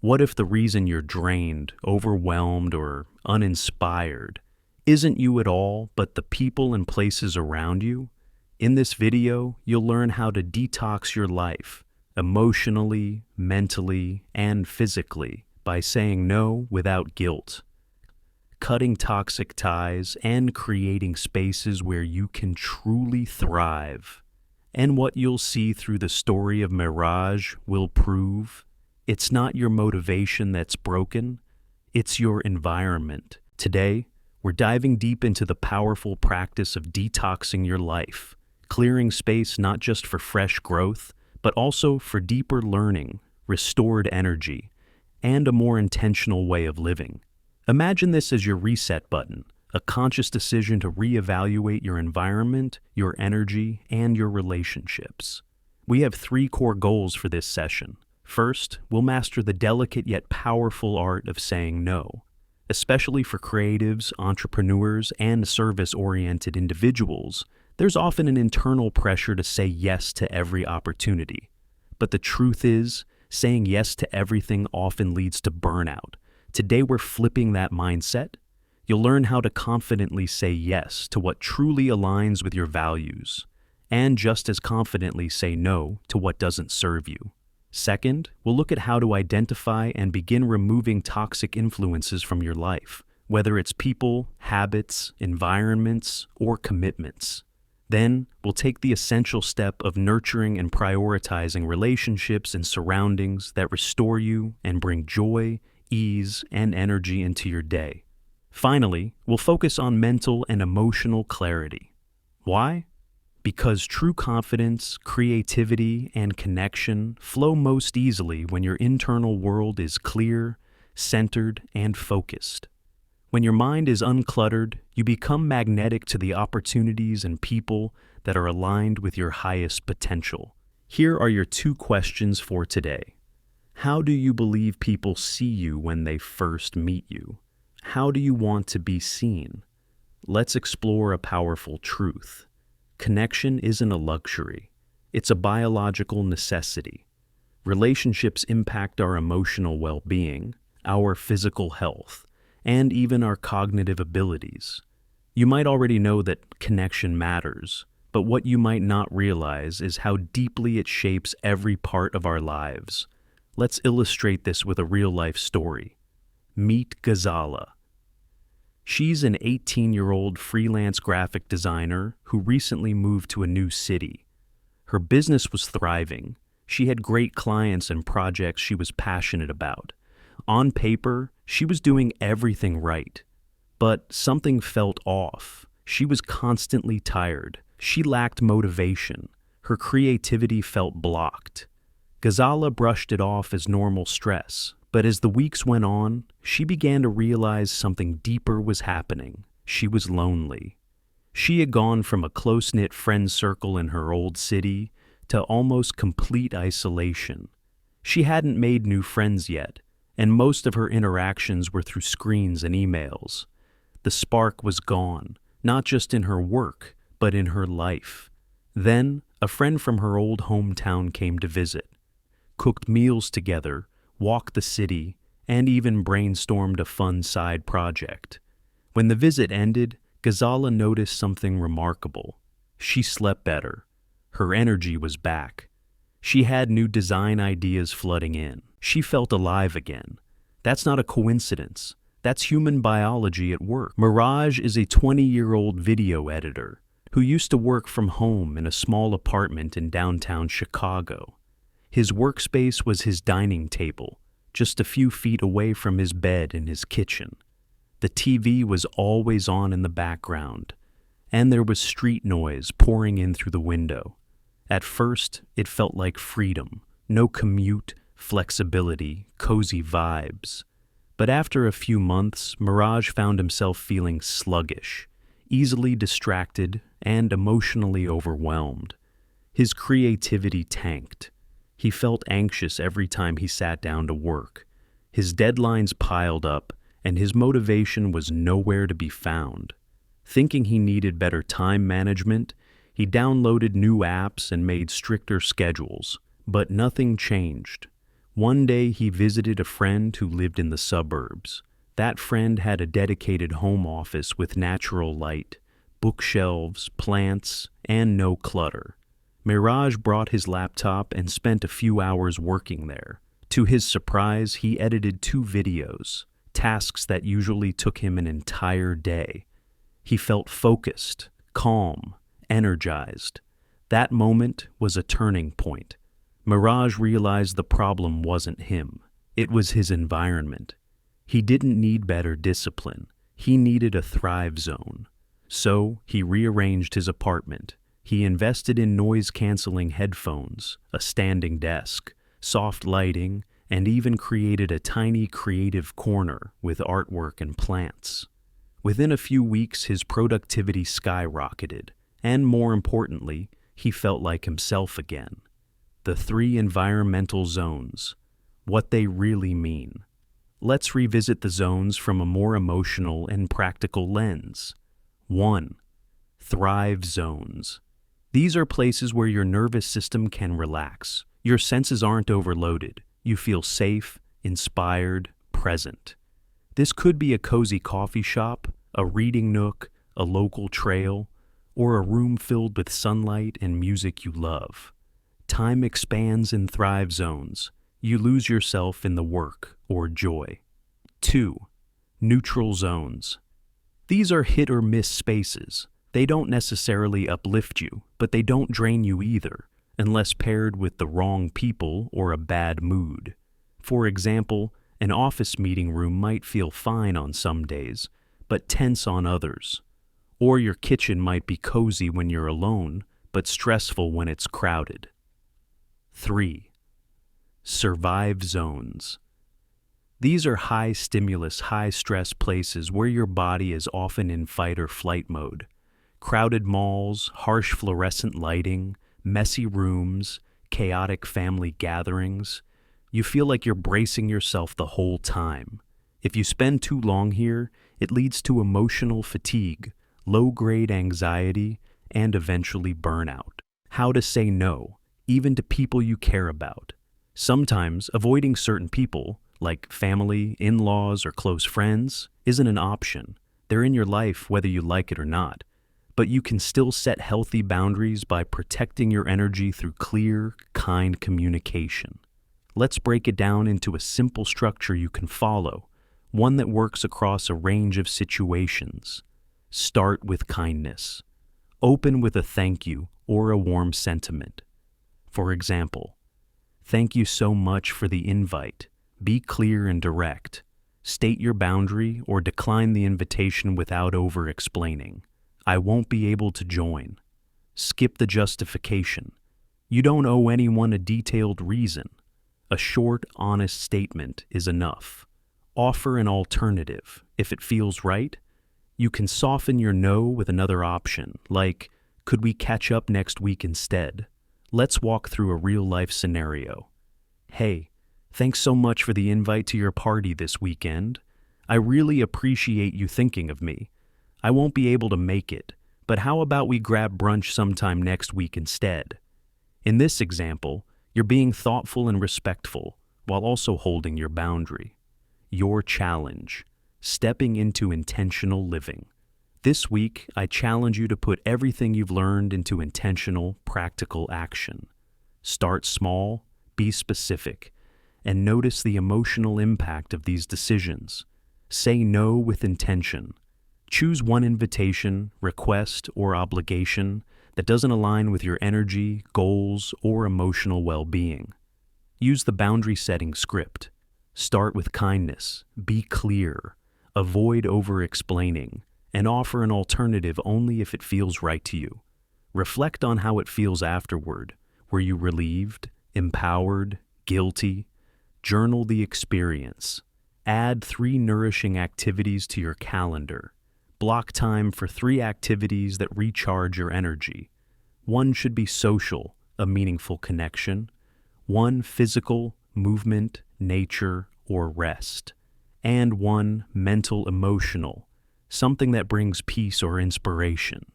What if the reason you're drained, overwhelmed, or uninspired isn't you at all, but the people and places around you? In this video, you'll learn how to detox your life, emotionally, mentally, and physically, by saying no without guilt, cutting toxic ties, and creating spaces where you can truly thrive. And what you'll see through the story of Meraj will prove it's not your motivation that's broken, it's your environment. Today, we're diving deep into the powerful practice of detoxing your life, clearing space not just for fresh growth, but also for deeper learning, restored energy, and a more intentional way of living. Imagine this as your reset button, a conscious decision to reevaluate your environment, your energy, and your relationships. We have 3 core goals for this session. First, we'll master the delicate yet powerful art of saying no, especially for creatives, entrepreneurs, and service-oriented individuals. There's often an internal pressure to say yes to every opportunity. But the truth is, saying yes to everything often leads to burnout. Today we're flipping that mindset. You'll learn how to confidently say yes to what truly aligns with your values, and just as confidently say no to what doesn't serve you. Second, we'll look at how to identify and begin removing toxic influences from your life, whether it's people, habits, environments, or commitments. Then, we'll take the essential step of nurturing and prioritizing relationships and surroundings that restore you and bring joy, ease, and energy into your day. Finally, we'll focus on mental and emotional clarity. Why? Because true confidence, creativity, and connection flow most easily when your internal world is clear, centered, and focused. When your mind is uncluttered, you become magnetic to the opportunities and people that are aligned with your highest potential. Here are your 2 questions for today. How do you believe people see you when they first meet you? How do you want to be seen? Let's explore a powerful truth. Connection isn't a luxury. It's a biological necessity. Relationships impact our emotional well-being, our physical health, and even our cognitive abilities. You might already know that connection matters, but what you might not realize is how deeply it shapes every part of our lives. Let's illustrate this with a real-life story. Meet Gazala. She's an 18-year-old freelance graphic designer who recently moved to a new city. Her business was thriving. She had great clients and projects she was passionate about. On paper, she was doing everything right. But something felt off. She was constantly tired. She lacked motivation. Her creativity felt blocked. Gazala brushed it off as normal stress. But as the weeks went on, she began to realize something deeper was happening. She was lonely. She had gone from a close-knit friend circle in her old city to almost complete isolation. She hadn't made new friends yet, and most of her interactions were through screens and emails. The spark was gone, not just in her work, but in her life. Then, a friend from her old hometown came to visit, cooked meals together, walked the city, and even brainstormed a fun side project. When the visit ended, Gazala noticed something remarkable. She slept better. Her energy was back. She had new design ideas flooding in. She felt alive again. That's not a coincidence. That's human biology at work. Meraj is a 20-year-old video editor who used to work from home in a small apartment in downtown Chicago. His workspace was his dining table, just a few feet away from his bed in his kitchen. The TV was always on in the background, and there was street noise pouring in through the window. At first, it felt like freedom, no commute, flexibility, cozy vibes. But after a few months, Meraj found himself feeling sluggish, easily distracted, and emotionally overwhelmed. His creativity tanked. He felt anxious every time he sat down to work. His deadlines piled up, and his motivation was nowhere to be found. Thinking he needed better time management, he downloaded new apps and made stricter schedules, but nothing changed. One day he visited a friend who lived in the suburbs. That friend had a dedicated home office with natural light, bookshelves, plants, and no clutter. Meraj brought his laptop and spent a few hours working there. To his surprise, he edited 2 videos, tasks that usually took him an entire day. He felt focused, calm, energized. That moment was a turning point. Meraj realized the problem wasn't him. It was his environment. He didn't need better discipline. He needed a thrive zone. So he rearranged his apartment. He invested in noise-canceling headphones, a standing desk, soft lighting, and even created a tiny creative corner with artwork and plants. Within a few weeks, his productivity skyrocketed, and more importantly, he felt like himself again. The 3 environmental zones, what they really mean. Let's revisit the zones from a more emotional and practical lens. 1. Thrive zones. These are places where your nervous system can relax. Your senses aren't overloaded. You feel safe, inspired, present. This could be a cozy coffee shop, a reading nook, a local trail, or a room filled with sunlight and music you love. Time expands in thrive zones. You lose yourself in the work or joy. 2. Neutral zones. These are hit or miss spaces. They don't necessarily uplift you, but they don't drain you either, unless paired with the wrong people or a bad mood. For example, an office meeting room might feel fine on some days, but tense on others. Or your kitchen might be cozy when you're alone, but stressful when it's crowded. 3. Survive zones. These are high-stimulus, high-stress places where your body is often in fight or flight mode. Crowded malls, harsh fluorescent lighting, messy rooms, chaotic family gatherings. You feel like you're bracing yourself the whole time. If you spend too long here, it leads to emotional fatigue, low-grade anxiety, and eventually burnout. How to say no, even to people you care about. Sometimes avoiding certain people, like family, in-laws, or close friends, isn't an option. They're in your life whether you like it or not. But you can still set healthy boundaries by protecting your energy through clear, kind communication. Let's break it down into a simple structure you can follow, one that works across a range of situations. Start with kindness. Open with a thank you or a warm sentiment. For example, thank you so much for the invite. Be clear and direct. State your boundary or decline the invitation without over-explaining. I won't be able to join. Skip the justification. You don't owe anyone a detailed reason. A short, honest statement is enough. Offer an alternative. If it feels right, you can soften your no with another option, like, could we catch up next week instead? Let's walk through a real-life scenario. Hey, thanks so much for the invite to your party this weekend. I really appreciate you thinking of me. I won't be able to make it, but how about we grab brunch sometime next week instead? In this example, you're being thoughtful and respectful while also holding your boundary. Your challenge, stepping into intentional living. This week, I challenge you to put everything you've learned into intentional, practical action. Start small, be specific, and notice the emotional impact of these decisions. Say no with intention. Choose one invitation, request, or obligation that doesn't align with your energy, goals, or emotional well-being. Use the boundary-setting script. Start with kindness, be clear, avoid over-explaining, and offer an alternative only if it feels right to you. Reflect on how it feels afterward. Were you relieved, empowered, guilty? Journal the experience. Add 3 nourishing activities to your calendar. Block time for 3 activities that recharge your energy. 1 should be social, a meaningful connection. 1 physical, movement, nature, or rest. And 1 mental, emotional, something that brings peace or inspiration.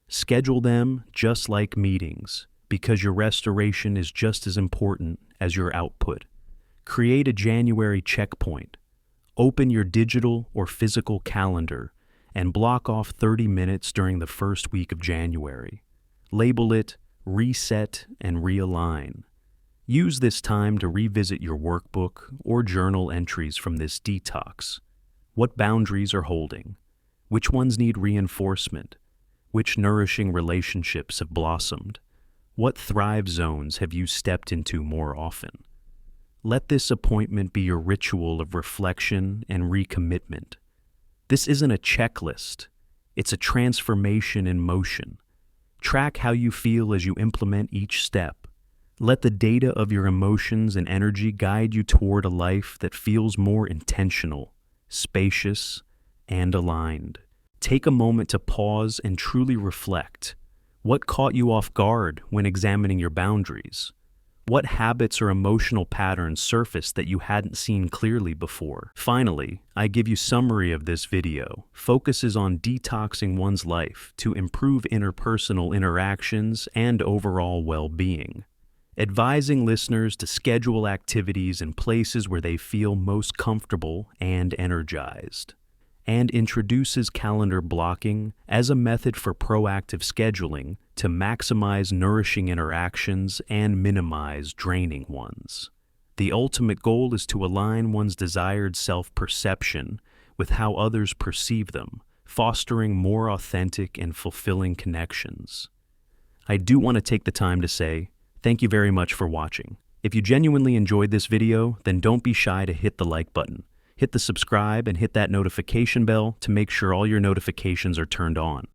Schedule them just like meetings, because your restoration is just as important as your output. Create a January checkpoint. Open your digital or physical calendar and block off 30 minutes during the first week of January. Label it Reset and Realign. Use this time to revisit your workbook or journal entries from this detox. What boundaries are holding? Which ones need reinforcement? Which nourishing relationships have blossomed? What thrive zones have you stepped into more often? Let this appointment be your ritual of reflection and recommitment. This isn't a checklist. It's a transformation in motion. Track how you feel as you implement each step. Let the data of your emotions and energy guide you toward a life that feels more intentional, spacious, and aligned. Take a moment to pause and truly reflect. What caught you off guard when examining your boundaries? What habits or emotional patterns surfaced that you hadn't seen clearly before? Finally, I give you summary of this video. Focuses on detoxing one's life to improve interpersonal interactions and overall well-being. Advising listeners to schedule activities in places where they feel most comfortable and energized. And introduces calendar blocking as a method for proactive scheduling to maximize nourishing interactions and minimize draining ones. The ultimate goal is to align one's desired self-perception with how others perceive them, fostering more authentic and fulfilling connections. I do want to take the time to say, thank you very much for watching. If you genuinely enjoyed this video, then don't be shy to hit the like button. Hit the subscribe and hit that notification bell to make sure all your notifications are turned on.